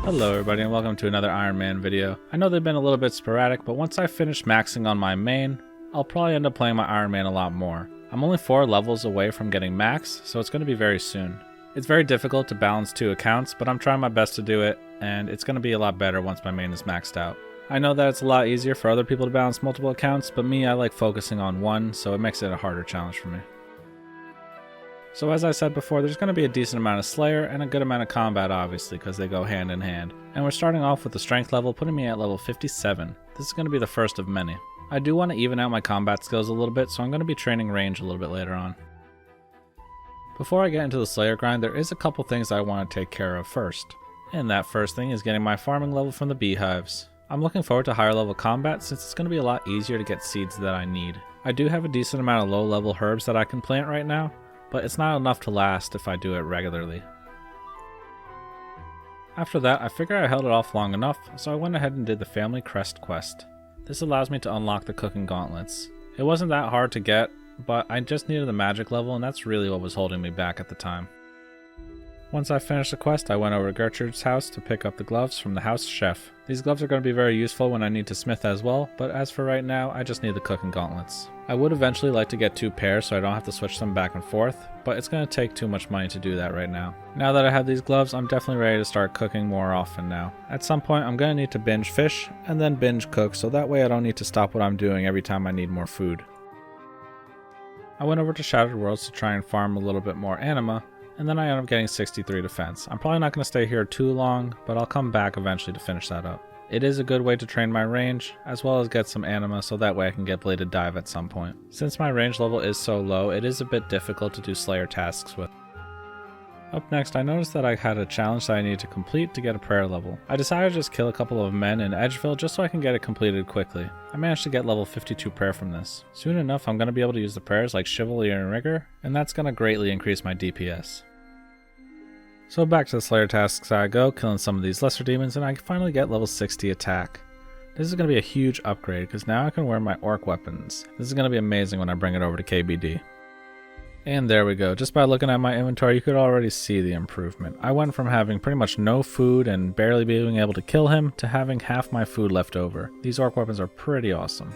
Hello everybody and welcome to another Ironman video. I know they've been a little bit sporadic, but once I finish maxing on my main, I'll probably end up playing my Ironman a lot more. I'm only 4 levels away from getting max, so it's going to be very soon. It's very difficult to balance 2 accounts, but I'm trying my best to do it, and it's going to be a lot better once my main is maxed out. I know that it's a lot easier for other people to balance multiple accounts, but me, I like focusing on one, so it makes it a harder challenge for me. So as I said before, there's going to be a decent amount of Slayer and a good amount of combat obviously, because they go hand in hand. And we're starting off with the strength level, putting me at level 57. This is going to be the first of many. I do want to even out my combat skills a little bit, so I'm going to be training range a little bit later on. Before I get into the Slayer grind, there is a couple things I want to take care of first. And that first thing is getting my farming level from the beehives. I'm looking forward to higher level combat since it's going to be a lot easier to get seeds that I need. I do have a decent amount of low level herbs that I can plant right now, but it's not enough to last if I do it regularly. After that, I figured I held it off long enough, so I went ahead and did the family Crest quest. This allows me to unlock the cooking gauntlets. It wasn't that hard to get, but I just needed the magic level, and that's really what was holding me back at the time. Once I finished the quest, I went over to Gertrude's house to pick up the gloves from the house chef. These gloves are going to be very useful when I need to smith as well, but as for right now, I just need the cooking gauntlets. I would eventually like to get 2 pairs so I don't have to switch them back and forth, but it's going to take too much money to do that right now. Now that I have these gloves, I'm definitely ready to start cooking more often now. At some point, I'm going to need to binge fish and then binge cook, so that way I don't need to stop what I'm doing every time I need more food. I went over to Shattered Worlds to try and farm a little bit more anima, and then I ended up getting 63 defense. I'm probably not going to stay here too long, but I'll come back eventually to finish that up. It is a good way to train my range, as well as get some anima so that way I can get Bladed Dive at some point. Since my range level is so low, it is a bit difficult to do Slayer tasks with. Up next, I noticed that I had a challenge that I needed to complete to get a prayer level. I decided to just kill a couple of men in Edgeville just so I can get it completed quickly. I managed to get level 52 prayer from this. Soon enough, I'm going to be able to use the prayers like Chivalry and Rigor, and that's going to greatly increase my DPS. So back to the Slayer tasks I go, killing some of these lesser demons, and I finally get level 60 attack. This is going to be a huge upgrade because now I can wear my orc weapons. This is going to be amazing when I bring it over to KBD. And there we go. Just by looking at my inventory, you could already see the improvement. I went from having pretty much no food and barely being able to kill him to having half my food left over. These orc weapons are pretty awesome.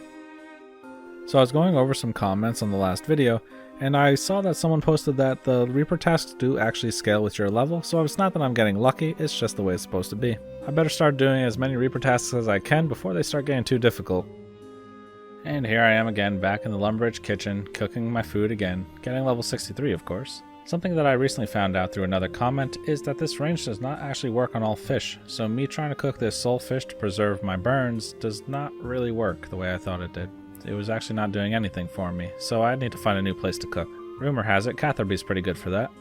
So I was going over some comments on the last video, and I saw that someone posted that the Reaper tasks do actually scale with your level, so it's not that I'm getting lucky, it's just the way it's supposed to be. I better start doing as many Reaper tasks as I can before they start getting too difficult. And here I am again, back in the Lumbridge kitchen, cooking my food again, getting level 63 of course. Something that I recently found out through another comment is that this range does not actually work on all fish, so me trying to cook this soul fish to preserve my burns does not really work the way I thought it did. It was actually not doing anything for me, so I need to find a new place to cook. Rumor has it, Catherby's pretty good for that.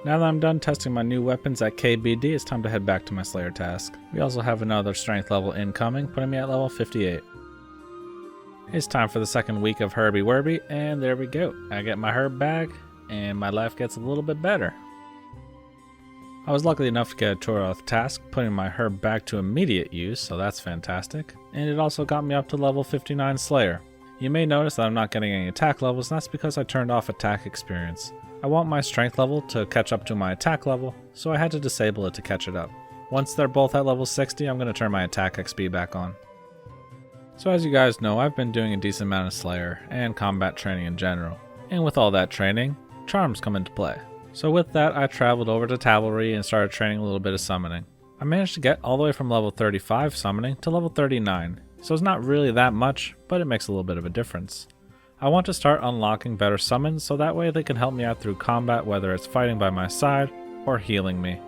Now that I'm done testing my new weapons at KBD, it's time to head back to my Slayer task. We also have another strength level incoming, putting me at level 58. It's time for the second week of Herby Werby, and there we go. I get my herb bag, and my life gets a little bit better. I was lucky enough to get a Toroth task, putting my herb back to immediate use, so that's fantastic. And it also got me up to level 59 Slayer. You may notice that I'm not getting any attack levels, and that's because I turned off attack experience. I want my strength level to catch up to my attack level, so I had to disable it to catch it up. Once they're both at level 60, I'm going to turn my attack XP back on. So as you guys know, I've been doing a decent amount of Slayer and combat training in general. And with all that training, charms come into play. So with that, I traveled over to Tabalry and started training a little bit of summoning. I managed to get all the way from level 35 summoning to level 39, so it's not really that much, but it makes a little bit of a difference. I want to start unlocking better summons so that way they can help me out through combat, whether it's fighting by my side or healing me.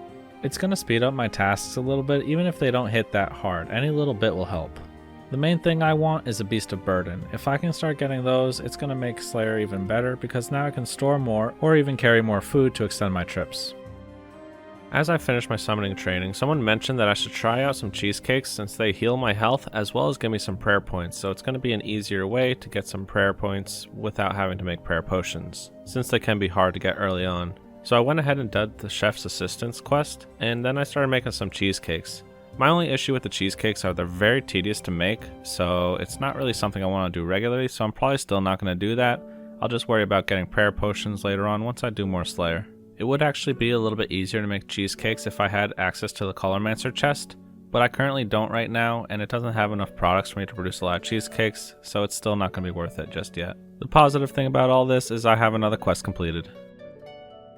It's going to speed up my tasks a little bit even if they don't hit that hard, any little bit will help. The main thing I want is a Beast of Burden. If I can start getting those, it's going to make Slayer even better because now I can store more or even carry more food to extend my trips. As I finished my summoning training, someone mentioned that I should try out some cheesecakes since they heal my health as well as give me some prayer points, so it's going to be an easier way to get some prayer points without having to make prayer potions, since they can be hard to get early on. So I went ahead and did the chef's assistance quest, and then I started making some cheesecakes. My only issue with the cheesecakes are they're very tedious to make, so it's not really something I want to do regularly, so I'm probably still not going to do that. I'll just worry about getting prayer potions later on once I do more Slayer. It would actually be a little bit easier to make cheesecakes if I had access to the Colormancer chest, but I currently don't right now, and it doesn't have enough products for me to produce a lot of cheesecakes, so it's still not going to be worth it just yet. The positive thing about all this is I have another quest completed.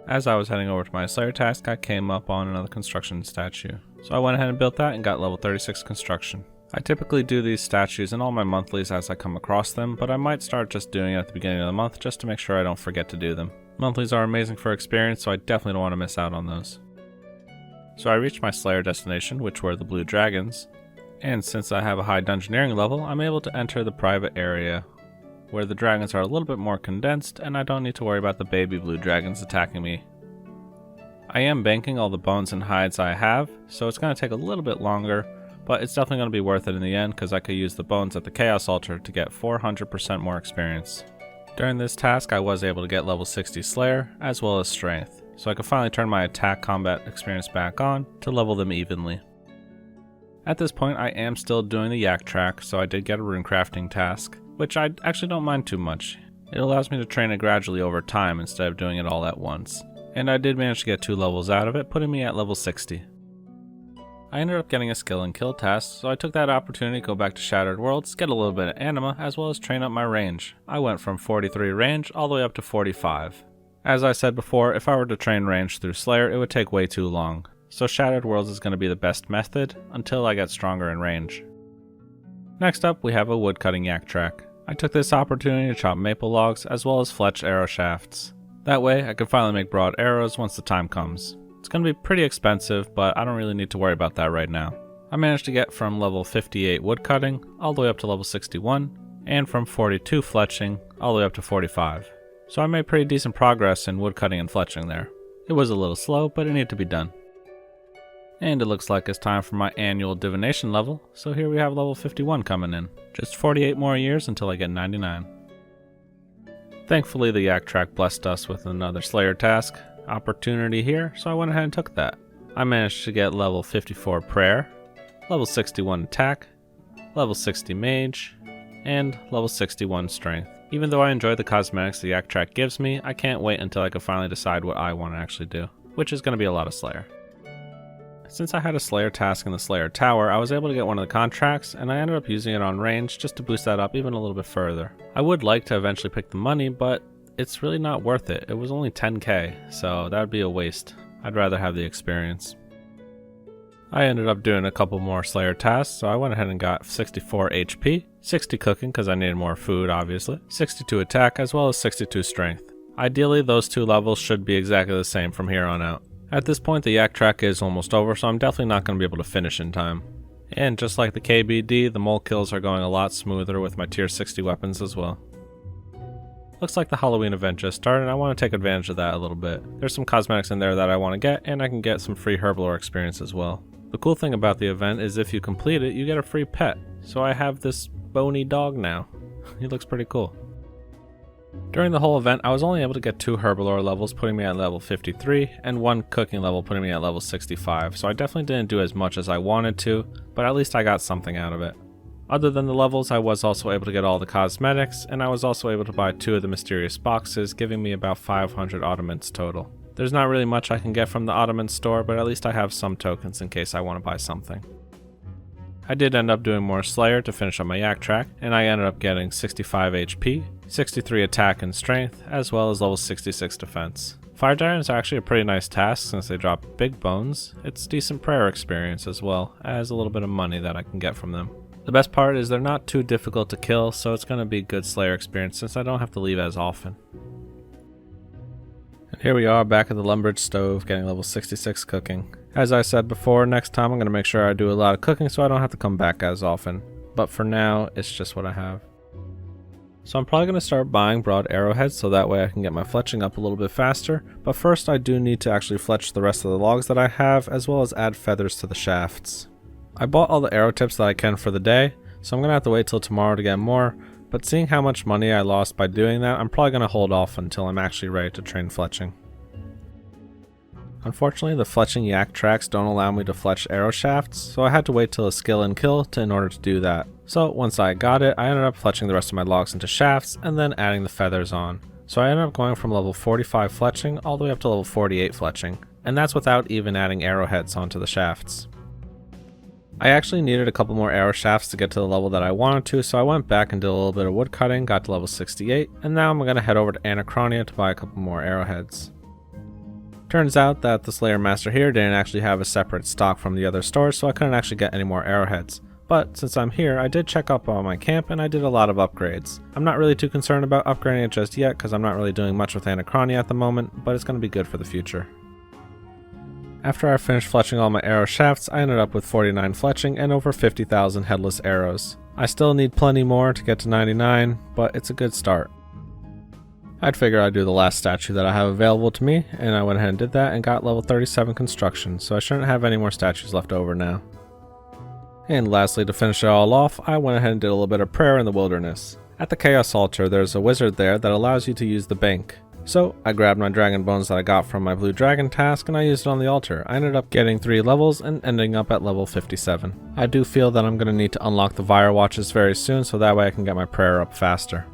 As I was heading over to my Slayer task, I came up on another construction statue, so I went ahead and built that and got level 36 construction. I typically do these statues in all my monthlies as I come across them, but I might start just doing it at the beginning of the month just to make sure I don't forget to do them. Monthlies are amazing for experience, so I definitely don't want to miss out on those. So I reached my Slayer destination, which were the blue dragons, and since I have a high dungeoneering level, I'm able to enter the private area, where the dragons are a little bit more condensed, and I don't need to worry about the baby blue dragons attacking me. I am banking all the bones and hides I have, so it's going to take a little bit longer, but it's definitely going to be worth it in the end because I could use the bones at the Chaos Altar to get 400% more experience. During this task, I was able to get level 60 Slayer, as well as Strength, so I could finally turn my attack combat experience back on to level them evenly. At this point, I am still doing the yak track, so I did get a rune crafting task, which I actually don't mind too much. It allows me to train it gradually over time instead of doing it all at once, and I did manage to get 2 levels out of it, putting me at level 60. I ended up getting a skill and kill task, so I took that opportunity to go back to Shattered Worlds, get a little bit of anima, as well as train up my range. I went from 43 range all the way up to 45. As I said before, if I were to train range through Slayer, it would take way too long, so Shattered Worlds is going to be the best method until I get stronger in range. Next up, we have a woodcutting yak track. I took this opportunity to chop maple logs as well as fletch arrow shafts. That way, I could finally make broad arrows once the time comes. It's going to be pretty expensive, but I don't really need to worry about that right now. I managed to get from level 58 woodcutting all the way up to level 61, and from 42 fletching all the way up to 45. So I made pretty decent progress in woodcutting and fletching there. It was a little slow, but it needed to be done. And it looks like it's time for my annual divination level, so here we have level 51 coming in. Just 48 more years until I get 99. Thankfully, the yak track blessed us with another Slayer task opportunity here, so I went ahead and took that. I managed to get level 54 prayer, level 61 attack, level 60 mage, and level 61 strength. Even though I enjoy the cosmetics the yak track gives me, I can't wait until I can finally decide what I want to actually do, which is going to be a lot of Slayer. Since I had a Slayer task in the Slayer Tower, I was able to get one of the contracts, and I ended up using it on range just to boost that up even a little bit further. I would like to eventually pick the money, but it's really not worth it. It was only 10k, so that would be a waste. I'd rather have the experience. I ended up doing a couple more Slayer tasks, so I went ahead and got 64 HP, 60 cooking because I needed more food obviously, 62 attack, as well as 62 strength. Ideally, those 2 levels should be exactly the same from here on out. At this point, the yak track is almost over, so I'm definitely not going to be able to finish in time. And just like the KBD, the mole kills are going a lot smoother with my tier 60 weapons as well. Looks like the Halloween event just started, and I want to take advantage of that a little bit. There's some cosmetics in there that I want to get, and I can get some free herblore experience as well. The cool thing about the event is if you complete it, you get a free pet. So I have this bony dog now. He looks pretty cool. During the whole event, I was only able to get 2 herblore levels, putting me at level 53, and 1 cooking level, putting me at level 65. So I definitely didn't do as much as I wanted to, but at least I got something out of it. Other than the levels, I was also able to get all the cosmetics, and I was also able to buy 2 of the mysterious boxes, giving me about 500 Ottomans total. There's not really much I can get from the Ottoman store, but at least I have some tokens in case I want to buy something. I did end up doing more Slayer to finish up my yak track, and I ended up getting 65 HP, 63 attack and strength, as well as level 66 defense. Fire Giants are actually a pretty nice task since they drop big bones. It's decent prayer experience as well as a little bit of money that I can get from them. The best part is they're not too difficult to kill, so it's going to be good Slayer experience since I don't have to leave as often. And here we are back at the Lumbridge stove getting level 66 cooking. As I said before, next time I'm going to make sure I do a lot of cooking so I don't have to come back as often. But for now, it's just what I have. So I'm probably going to start buying broad arrowheads so that way I can get my fletching up a little bit faster. But first I do need to actually fletch the rest of the logs that I have, as well as add feathers to the shafts. I bought all the arrow tips that I can for the day, so I'm going to have to wait till tomorrow to get more, but seeing how much money I lost by doing that, I'm probably going to hold off until I'm actually ready to train fletching. Unfortunately, the fletching yak tracks don't allow me to fletch arrow shafts, so I had to wait till a skill and kill in order to do that. So once I got it, I ended up fletching the rest of my logs into shafts and then adding the feathers on. So I ended up going from level 45 fletching all the way up to level 48 fletching, and that's without even adding arrowheads onto the shafts. I actually needed a couple more arrow shafts to get to the level that I wanted to, so I went back and did a little bit of wood cutting, got to level 68, and now I'm going to head over to Anachronia to buy a couple more arrowheads. Turns out that the Slayer Master here didn't actually have a separate stock from the other stores, so I couldn't actually get any more arrowheads. But since I'm here, I did check up on my camp and I did a lot of upgrades. I'm not really too concerned about upgrading it just yet because I'm not really doing much with Anachronia at the moment, but it's going to be good for the future. After I finished fletching all my arrow shafts, I ended up with 49 fletching and over 50,000 headless arrows. I still need plenty more to get to 99, but it's a good start. I'd figure I'd do the last statue that I have available to me, and I went ahead and did that and got level 37 construction, so I shouldn't have any more statues left over now. And lastly, to finish it all off, I went ahead and did a little bit of prayer in the wilderness. At the Chaos Altar, there's a wizard there that allows you to use the bank. So I grabbed my dragon bones that I got from my blue dragon task and I used it on the altar. I ended up getting 3 levels and ending up at level 57. I do feel that I'm going to need to unlock the Vire Watches very soon so that way I can get my prayer up faster.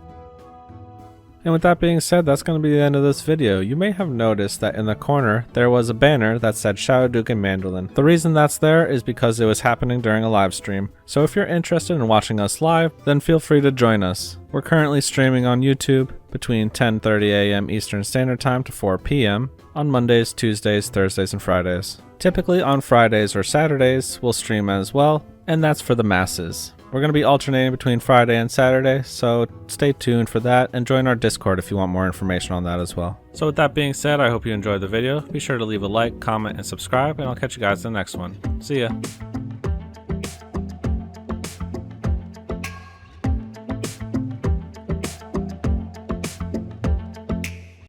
And with that being said, that's going to be the end of this video. You may have noticed that in the corner there was a banner that said Shadow Duke and Mandolin. The reason that's there is because it was happening during a live stream. So if you're interested in watching us live, then feel free to join us. We're currently streaming on YouTube between 10:30 a.m. Eastern Standard Time to 4 p.m. on Mondays, Tuesdays, Thursdays, and Fridays. Typically on Fridays or Saturdays, we'll stream as well, and that's for the masses. We're going to be alternating between Friday and Saturday, so stay tuned for that and join our Discord if you want more information on that as well. So with that being said, I hope you enjoyed the video. Be sure to leave a like, comment, and subscribe, and I'll catch you guys in the next one. See ya!